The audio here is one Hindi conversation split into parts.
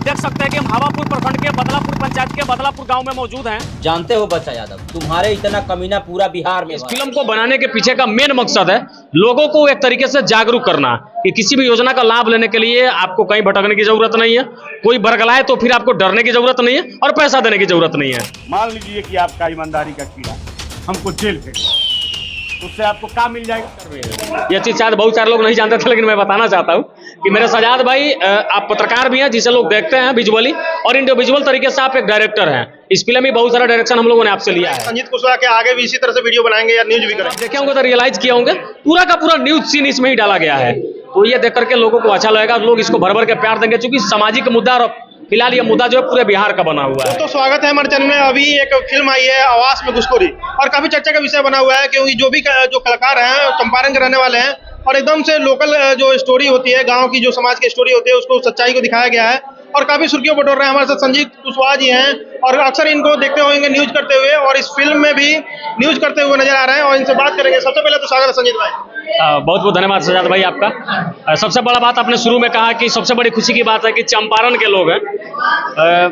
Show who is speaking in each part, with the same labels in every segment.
Speaker 1: आप देख सकते हैं कि हम हवापुर प्रखंड के बदलापुर पंचायत के बदलापुर गांव में मौजूद हैं।
Speaker 2: जानते हो बच्चा यादव, तुम्हारे इतना कमीना पूरा बिहार में।
Speaker 1: इस फिल्म को बनाने के पीछे का मेन मकसद है लोगों को एक तरीके से जागरूक करना कि किसी भी योजना का लाभ लेने के लिए आपको कहीं भटकने की जरूरत नहीं है, कोई बरगलाए तो फिर आपको डरने की जरूरत नहीं है और पैसा देने की जरूरत नहीं है।
Speaker 3: मान लीजिए कि आपका ईमानदारी का कीड़ा हमको जेल भेज, उससे आपको काम मिल जाएगा।
Speaker 1: ये चीज शायद बहुत सारे लोग नहीं जानते थे, लेकिन मैं बताना चाहता हूँ कि मेरे सजाद भाई आप पत्रकार भी हैं जिसे लोग देखते हैं विजुअली, और इंडिविजुअल तरीके से आप एक डायरेक्टर हैं। इस फिल्म में बहुत सारा डायरेक्शन हम लोगों ने आपसे लिया है।
Speaker 4: संजीत कुशवाहा के आगे भी इसी तरह से वीडियो बनाएंगे या न्यूज भी करेंगे?
Speaker 1: देखे होंगे तो रियलाइज किए होंगे पूरा का पूरा न्यूज सीन इसमें ही डाला गया है, तो ये देख करके लोगों को अच्छा लगेगा, लोग इसको भर भर के प्यार देंगे, क्योंकि सामाजिक मुद्दा और फिलहाल ये मुद्दा जो है पूरे बिहार का बना हुआ है।
Speaker 4: तो स्वागत है हमारे चैनल में। अभी एक फिल्म आई है आवास में घुसखोरी, और काफी चर्चा का विषय बना हुआ है क्योंकि जो कलाकार हैं चंपारण के रहने वाले हैं, और एकदम से लोकल जो स्टोरी होती है, गांव की जो समाज की स्टोरी होती है, उसको सच्चाई को दिखाया गया है और काफी सुर्खियों बटोर रहे हैं। हमारे साथ संजीत कुशवाहा जी हैं और अक्सर इनको देखते होंगे न्यूज करते हुए, और इस फिल्म में भी न्यूज करते हुए नजर आ रहे हैं, और इनसे बात करेंगे। सबसे पहले तो स्वागत है संजीत भाई।
Speaker 1: बहुत बहुत धन्यवाद सजाद भाई आपका। सबसे बड़ा बात आपने शुरू में कहा कि सबसे बड़ी खुशी की बात है कि चंपारण के लोग हैं।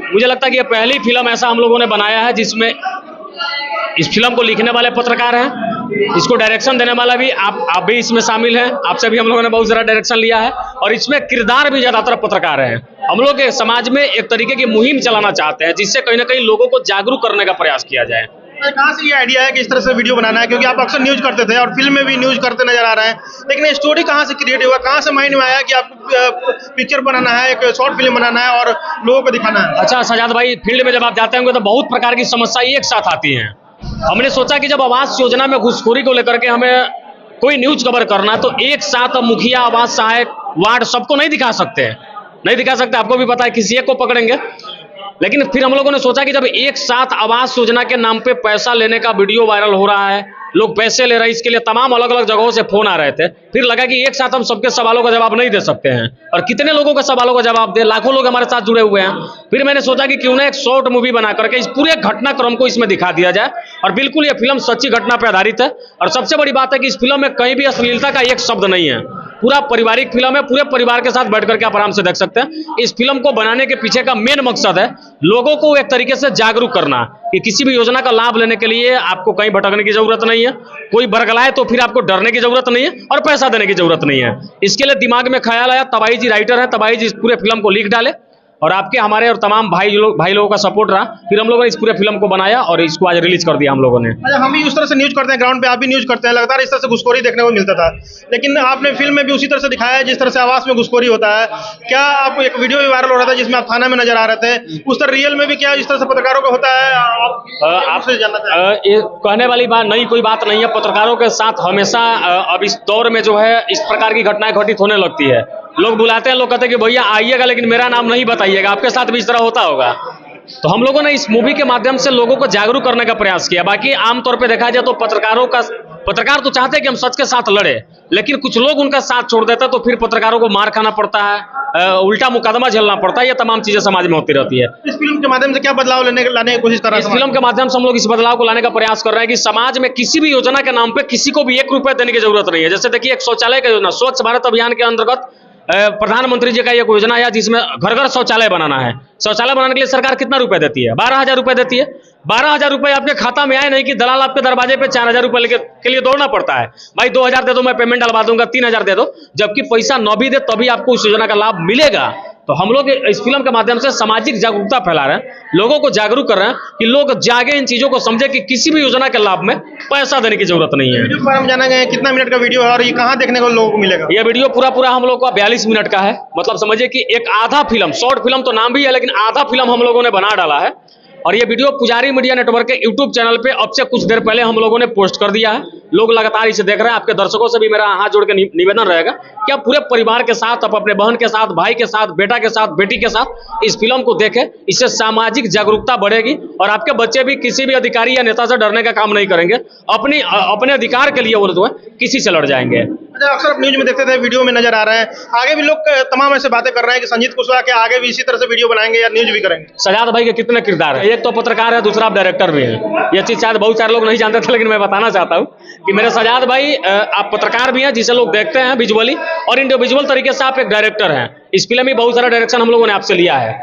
Speaker 1: मुझे लगता है कि ये पहली फिल्म ऐसा हम लोगों ने बनाया है जिसमें इस फिल्म को लिखने वाले पत्रकार हैं, इसको डायरेक्शन देने वाला भी आप भी इसमें शामिल हैं, आपसे भी हम लोगों ने बहुत सारा डायरेक्शन लिया है, और इसमें किरदार भी ज्यादातर पत्रकार हैं। हम लोग के समाज में एक तरीके की मुहिम चलाना चाहते हैं जिससे कहीं ना कहीं लोगों को जागरूक करने का प्रयास किया जाए।
Speaker 4: कहाँ से ये आइडिया है कि इस तरह से वीडियो बनाना है, क्योंकि आप अक्सर न्यूज करते थे और फिल्म में भी न्यूज करते नजर आ रहे हैं, लेकिन ये स्टोरी कहाँ से क्रिएट हुआ, कहाँ से माइंड में आया कि आपको पिक्चर बनाना है, एक शॉर्ट फिल्म बनाना है और लोगों को दिखाना है?
Speaker 1: अच्छा सजाद भाई, फील्ड में जब आप जाते होंगे तो बहुत प्रकार की समस्या एक साथ आती हैं। हमने सोचा कि जब आवास योजना में घुसखोरी को लेकर के हमें कोई न्यूज कवर करना है तो एक साथ मुखिया, आवास सहायक, वार्ड सबको नहीं दिखा सकते, आपको भी पता है, किसी एक को पकड़ेंगे। लेकिन फिर हम लोगों ने सोचा कि जब एक साथ आवास योजना के नाम पे पैसा लेने का वीडियो वायरल हो रहा है, लोग पैसे ले रहे हैं, इसके लिए तमाम अलग अलग जगहों से फोन आ रहे थे, फिर लगा कि एक साथ हम सबके सवालों का जवाब नहीं दे सकते हैं, और कितने लोगों के सवालों का जवाब दे, लाखों लोग हमारे साथ जुड़े हुए हैं। फिर मैंने सोचा कि क्यों ना एक शॉर्ट मूवी बना करके इस पूरे घटनाक्रम को इसमें दिखा दिया जाए, और बिल्कुल ये फिल्म सच्ची घटना पर आधारित है। और सबसे बड़ी बात है कि इस फिल्म में कहीं भी अश्लीलता का एक शब्द नहीं है, पूरा पारिवारिक फिल्म है, पूरे परिवार के साथ बैठ करके आप आराम से देख सकते हैं। इस फिल्म को बनाने के पीछे का मेन मकसद है लोगों को एक तरीके से जागरूक करना कि किसी भी योजना का लाभ लेने के लिए आपको कहीं भटकने की जरूरत नहीं है, कोई बरगलाए तो फिर आपको डरने की जरूरत नहीं है और पैसा देने की जरूरत नहीं है। इसके लिए दिमाग में ख्याल आया, तबाही जी राइटर हैं, तबाही जी इस पूरे फिल्म को लिख डाले, और आपके, हमारे और तमाम भाई लोगों का सपोर्ट रहा, फिर हम लोगों ने इस पूरे फिल्म को बनाया और इसको आज रिलीज कर दिया हम लोगों ने।
Speaker 4: अच्छा, हम भी उस तरह से न्यूज करते हैं, ग्राउंड पे आप भी न्यूज करते हैं, लगातार इस तरह से घुसखोरी देखने को मिलता था, लेकिन आपने फिल्म में भी उसी तरह से दिखाया है जिस तरह से आवास में घुसखोरी होता है। क्या आप, एक वीडियो भी वायरल हो रहा था जिसमें आप थाना में नजर आ रहे थे, उस तरह रियल में भी क्या इस तरह से पत्रकारों का होता है? आपसे जानना चाहते हैं।
Speaker 1: कहने वाली बात नई कोई बात नहीं है, पत्रकारों के साथ हमेशा अब इस दौर में जो है इस प्रकार की घटनाएं घटित होने लगती है। लोग बुलाते हैं, लोग कहते हैं कि भैया आइएगा लेकिन मेरा नाम नहीं बताइएगा, आपके साथ भी इस तरह होता होगा। तो हम लोगों ने इस मूवी के माध्यम से लोगों को जागरूक करने का प्रयास किया। बाकी आमतौर पे देखा जाए तो पत्रकार तो चाहते हैं कि हम सच के साथ लड़े, लेकिन कुछ लोग उनका साथ छोड़ देते हैं तो फिर पत्रकारों को मार खाना पड़ता है, उल्टा मुकदमा झेलना पड़ता है, ये तमाम चीजें समाज में होती रहती है।
Speaker 4: इस फिल्म के माध्यम से क्या बदलाव लाने की कोशिश कर रहे हैं?
Speaker 1: इस फिल्म के माध्यम से हम लोग इस बदलाव को लाने का प्रयास कर रहे हैं कि समाज में किसी भी योजना के नाम पे किसी को भी 1 रुपए देने की जरूरत नहीं है। जैसे देखिए, एक शौचालय का योजना, स्वच्छ भारत अभियान के अंतर्गत प्रधानमंत्री जी का एक योजना है जिसमें घर घर शौचालय बनाना है। शौचालय बनाने के लिए सरकार कितना रुपए देती है? 12,000 रुपए देती है। 12,000 रुपए आपके खाता में आए नहीं कि दलाल आपके दरवाजे पे 4,000 रुपए के लिए दौड़ना पड़ता है, भाई 2,000 दे दो, मैं पेमेंट डलवा दूंगा, 3,000 दे दो, जबकि पैसा न भी दे तभी आपको उस योजना का लाभ मिलेगा। तो हम लोग इस फिल्म के माध्यम से सामाजिक जागरूकता फैला रहे हैं, लोगों को जागरूक कर रहे हैं कि लोग जागे, इन चीजों को समझे कि किसी भी योजना के लाभ में पैसा देने की जरूरत नहीं है।
Speaker 4: वीडियो पर हम जानेंगे कितना मिनट का वीडियो है और ये कहाँ देखने को लोगों को मिलेगा?
Speaker 1: यह वीडियो पूरा हम लोग का 42 मिनट का है, मतलब समझिए कि एक आधा फिल्म, शॉर्ट फिल्म तो नाम भी है लेकिन आधा फिल्म हम लोगों ने बना डाला है। और ये वीडियो पुजारी मीडिया नेटवर्क के यूट्यूब चैनल पे अब से कुछ देर पहले हम लोगों ने पोस्ट कर दिया है। लोग लगातार इसे देख रहे हैं। आपके दर्शकों से भी मेरा हाथ जोड़ के निवेदन रहेगा कि आप पूरे परिवार के साथ, आप अपने बहन के साथ, भाई के साथ, बेटा के साथ, बेटी के साथ इस फिल्म को देखें। इससे सामाजिक जागरूकता बढ़ेगी और आपके बच्चे भी किसी भी अधिकारी या नेता से डरने का काम नहीं करेंगे, अपने अधिकार के लिए वो जो है किसी से लड़ जाएंगे।
Speaker 4: अच्छा, अक्सर आप न्यूज में देखते थे, वीडियो में नजर आ रहे हैं, आगे भी लोग तमाम ऐसे बातें कर रहे हैं कि संजीत कुशवाहा के आगे भी इसी तरह से वीडियो बनाएंगे या न्यूज भी करेंगे।
Speaker 1: सजाद भाई के कितने किरदार है, एक तो पत्रकार है, दूसरा डायरेक्टर भी है। ये चीज शायद बहुत सारे लोग नहीं जानते थे, लेकिन मैं बताना चाहता हूँ कि मेरे सजाद भाई आप पत्रकार भी हैं, जिसे लोग देखते हैं विजुअली, और इंडिविजुअल तरीके से आप एक डायरेक्टर हैं। इस फिल्म में बहुत सारा डायरेक्शन हम लोगों ने आपसे लिया है,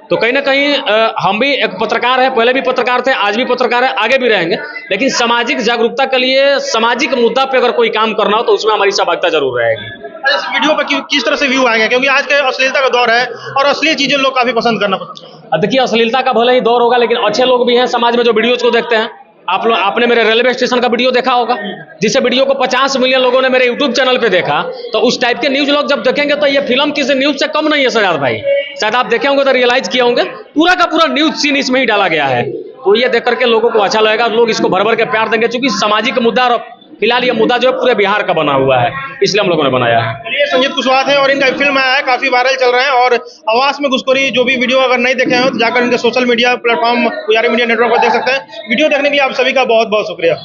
Speaker 1: तो कहीं ना कहीं हम भी एक पत्रकार है, पहले भी पत्रकार थे, आज भी पत्रकार है, आगे भी रहेंगे। लेकिन सामाजिक जागरूकता के लिए, सामाजिक मुद्दा पे अगर कोई काम करना हो तो उसमें हमारी सहभागिता जरूर रहेगी।
Speaker 4: इस वीडियो पर किस तरह से व्यू आएंगे, क्योंकि आज के अश्लीलता का दौर है और अश्लील चीजें लोग काफी पसंद करना पसंद करते हैं।
Speaker 1: देखिए, अश्लीलता का भले ही दौर होगा, लेकिन अच्छे लोग भी हैं समाज में जो वीडियोज को देखते हैं। आपने मेरे रेलवे स्टेशन का वीडियो देखा होगा, जिसे वीडियो को 50 मिलियन लोगों ने मेरे यूट्यूब चैनल पे देखा। तो उस टाइप के न्यूज लोग जब देखेंगे तो ये फिल्म किसी न्यूज से कम नहीं है सजाद भाई। शायद आप देखे होंगे तो रियलाइज किए होंगे, पूरा का पूरा न्यूज सीन इसमें ही डाला गया है। तो ये देख करके लोगों को अच्छा लगेगा, लोग इसको भर भर के प्यार देंगे, क्योंकि सामाजिक मुद्दा, और फिलहाल ये मुद्दा जो है पूरे बिहार का बना हुआ है, इसलिए हम लोगों ने बनाया है।
Speaker 4: ये संजीत कुशवाहा थे और इनका फिल्म आया है, काफी वायरल चल रहे हैं। और आवास में घुसखोरी जो भी वीडियो अगर नहीं देखे हो तो जाकर इनके सोशल मीडिया प्लेटफॉर्म पुजारी मीडिया नेटवर्क पर देख सकते हैं। वीडियो देखने के लिए आप सभी का बहुत बहुत शुक्रिया।